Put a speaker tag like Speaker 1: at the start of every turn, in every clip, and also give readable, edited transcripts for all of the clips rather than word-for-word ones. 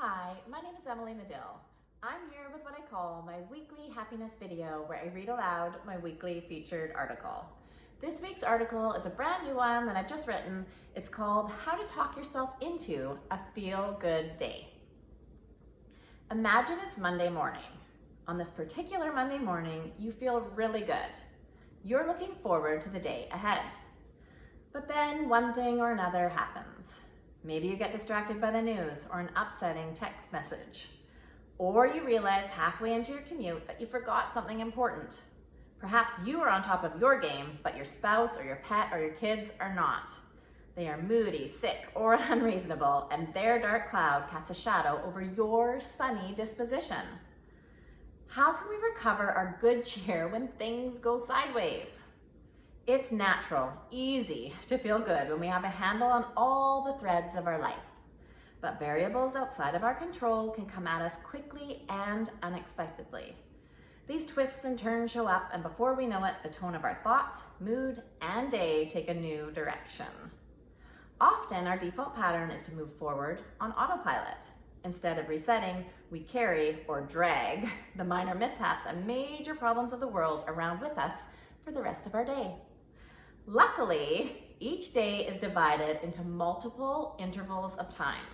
Speaker 1: Hi, my name is Madill. I'm here with what I call my weekly happiness video where I read aloud my weekly featured article. This week's article is a brand new one that I've just written. It's called How to Talk Yourself into a Feel-Good Day. Imagine it's Monday morning. On this particular Monday morning, you feel really good. You're looking forward to the day ahead. But then one thing or another happens. Maybe you get distracted by the news or an upsetting text message. Or you realize halfway into your commute that you forgot something important. Perhaps you are on top of your game, but your spouse or your pet or your kids are not. They are moody, sick, or unreasonable, and their dark cloud casts a shadow over your sunny disposition. How can we recover our good cheer when things go sideways? It's natural, easy to feel good when we have a handle on all the threads of our life. But variables outside of our control can come at us quickly and unexpectedly. These twists and turns show up, and before we know it, the tone of our thoughts, mood, and day take a new direction. Often, our default pattern is to move forward on autopilot. Instead of resetting, we carry or drag the minor mishaps and major problems of the world around with us for the rest of our day. Luckily, each day is divided into multiple intervals of time.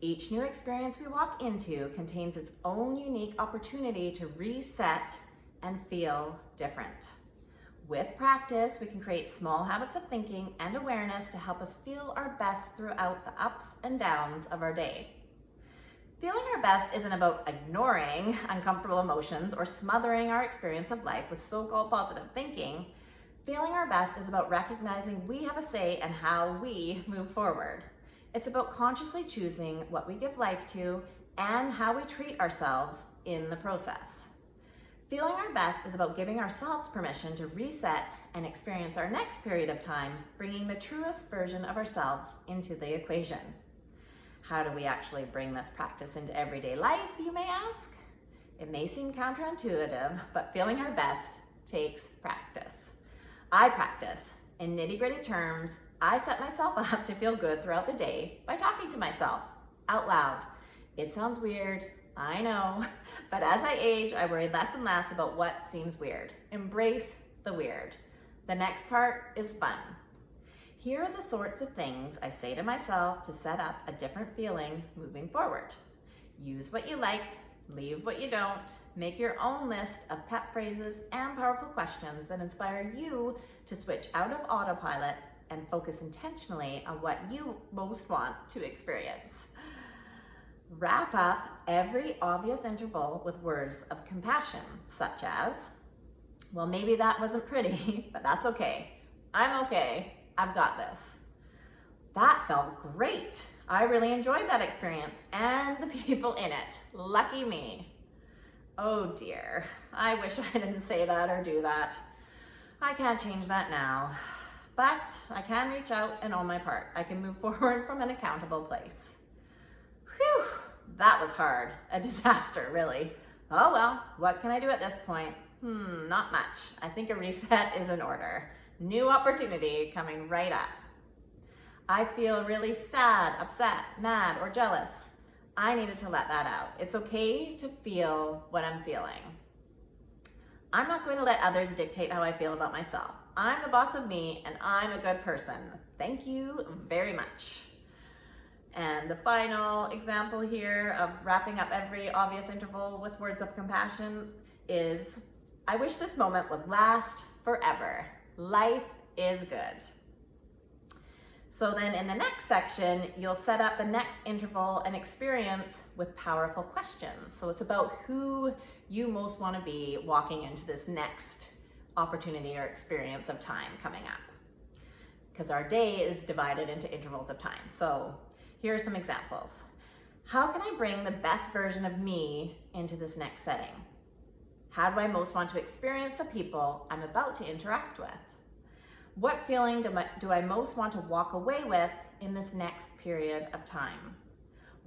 Speaker 1: Each new experience we walk into contains its own unique opportunity to reset and feel different. With practice, we can create small habits of thinking and awareness to help us feel our best throughout the ups and downs of our day. Feeling our best isn't about ignoring uncomfortable emotions or smothering our experience of life with so-called positive thinking. Feeling our best is about recognizing we have a say in how we move forward. It's about consciously choosing what we give life to and how we treat ourselves in the process. Feeling our best is about giving ourselves permission to reset and experience our next period of time, bringing the truest version of ourselves into the equation. How do we actually bring this practice into everyday life, you may ask? It may seem counterintuitive, but feeling our best takes practice. I practice. In nitty-gritty terms, I set myself up to feel good throughout the day by talking to myself out loud. It sounds weird, I know, but as I age, I worry less and less about what seems weird. Embrace the weird. The next part is fun. Here are the sorts of things I say to myself to set up a different feeling moving forward. Use what you like, leave what you don't. Make your own list of pep phrases and powerful questions that inspire you to switch out of autopilot and focus intentionally on what you most want to experience. Wrap up every obvious interval with words of compassion, such as, well, maybe that wasn't pretty, but that's okay. I'm okay. I've got this. That felt great. I really enjoyed that experience and the people in it. Lucky me. Oh dear, I wish I didn't say that or do that. I can't change that now, but I can reach out and own my part. I can move forward from an accountable place. Whew, that was hard. A disaster, really. Oh well, what can I do at this point? Not much. I think a reset is in order. New opportunity coming right up. I feel really sad, upset, mad, or jealous. I needed to let that out. It's okay to feel what I'm feeling. I'm not going to let others dictate how I feel about myself. I'm the boss of me and I'm a good person. Thank you very much. And the final example here of wrapping up every obvious interval with words of compassion is, I wish this moment would last forever. Life is good. So then in the next section, you'll set up the next interval and experience with powerful questions. So it's about who you most want to be walking into this next opportunity or experience of time coming up. Because our day is divided into intervals of time. So here are some examples. How can I bring the best version of me into this next setting? How do I most want to experience the people I'm about to interact with? What feeling do I most want to walk away with in this next period of time?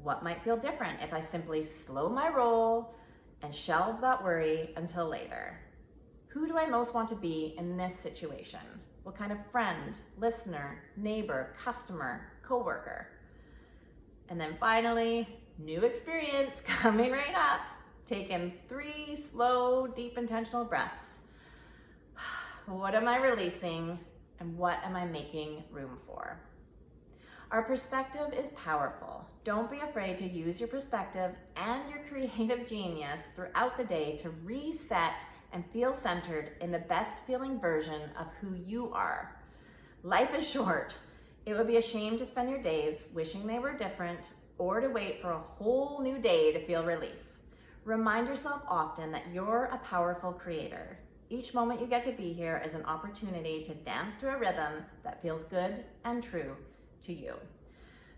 Speaker 1: What might feel different if I simply slow my roll and shelve that worry until later? Who do I most want to be in this situation? What kind of friend, listener, neighbor, customer, coworker? And then finally, new experience coming right up. Take in 3 slow, deep, intentional breaths. What am I releasing and what am I making room for? Our perspective is powerful. Don't be afraid to use your perspective and your creative genius throughout the day to reset and feel centered in the best feeling version of who you are. Life is short. It would be a shame to spend your days wishing they were different or to wait for a whole new day to feel relief. Remind yourself often that you're a powerful creator. Each moment you get to be here is an opportunity to dance to a rhythm that feels good and true to you.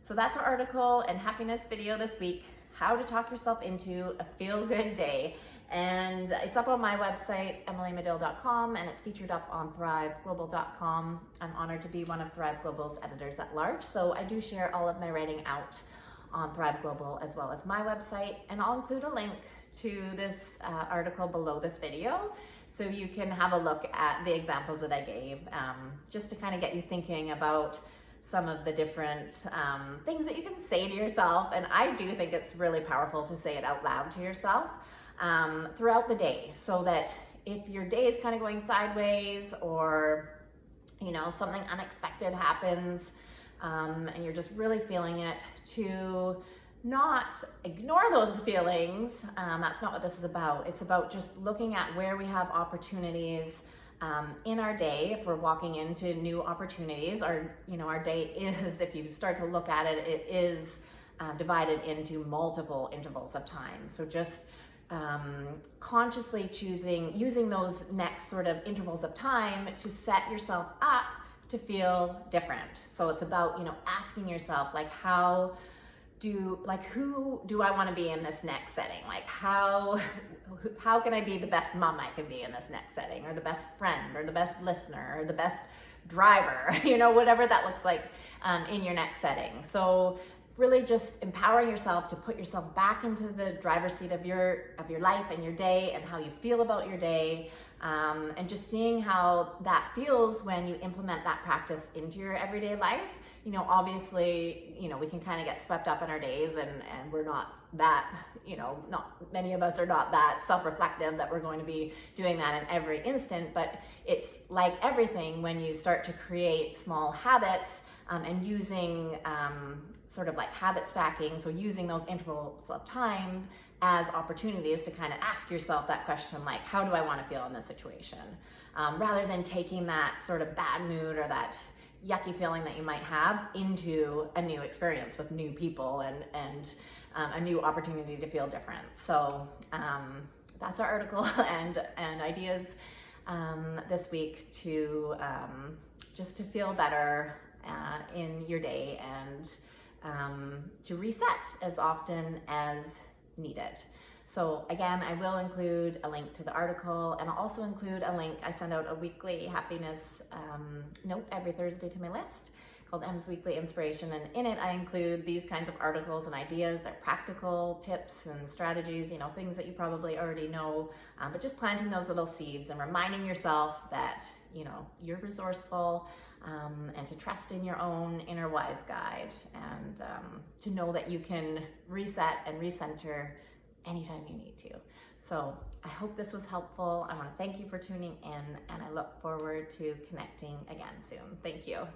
Speaker 1: So that's our article and happiness video this week, how to talk yourself into a feel-good day. And it's up on my website, emilymadill.com, and it's featured up on thriveglobal.com. I'm honored to be one of Thrive Global's editors at large, so I do share all of my writing out on Thrive Global as well as my website, and I'll include a link to this article below this video so you can have a look at the examples that I gave, just to kind of get you thinking about some of the different things that you can say to yourself. And I do think it's really powerful to say it out loud to yourself throughout the day, so that if your day is kind of going sideways, or something unexpected happens, and you're just really feeling it, to not ignore those feelings. That's not what this is about. It's about just looking at where we have opportunities in our day. If we're walking into new opportunities, our day is, if you start to look at it, it is divided into multiple intervals of time. So just consciously using those next sort of intervals of time to set yourself up to feel different. So it's about, asking yourself, who do I want to be in this next setting? Like how can I be the best mom I can be in this next setting, or the best friend, or the best listener, or the best driver, whatever that looks like in your next setting. So really just empowering yourself to put yourself back into the driver's seat of your life and your day, and how you feel about your day, and just seeing how that feels when you implement that practice into your everyday life. Obviously, we can kind of get swept up in our days, and we're not that, not many of us are not that self-reflective that we're going to be doing that in every instant. But it's like everything, when you start to create small habits, and using sort of like habit stacking, so using those intervals of time as opportunities to kind of ask yourself that question, like, how do I want to feel in this situation? Rather than taking that sort of bad mood or that yucky feeling that you might have into a new experience with new people and a new opportunity to feel different. So that's our article and ideas this week to just to feel better in your day, and to reset as often as needed. So again, I will include a link to the article, and I'll also include a link. I send out a weekly happiness note every Thursday to my list called M's Weekly Inspiration, and in it I include these kinds of articles and ideas. They're practical tips and strategies, things that you probably already know, but just planting those little seeds and reminding yourself that you're resourceful, and to trust in your own inner wise guide, and to know that you can reset and recenter anytime you need to. So I hope this was helpful. I want to thank you for tuning in, and I look forward to connecting again soon. Thank you.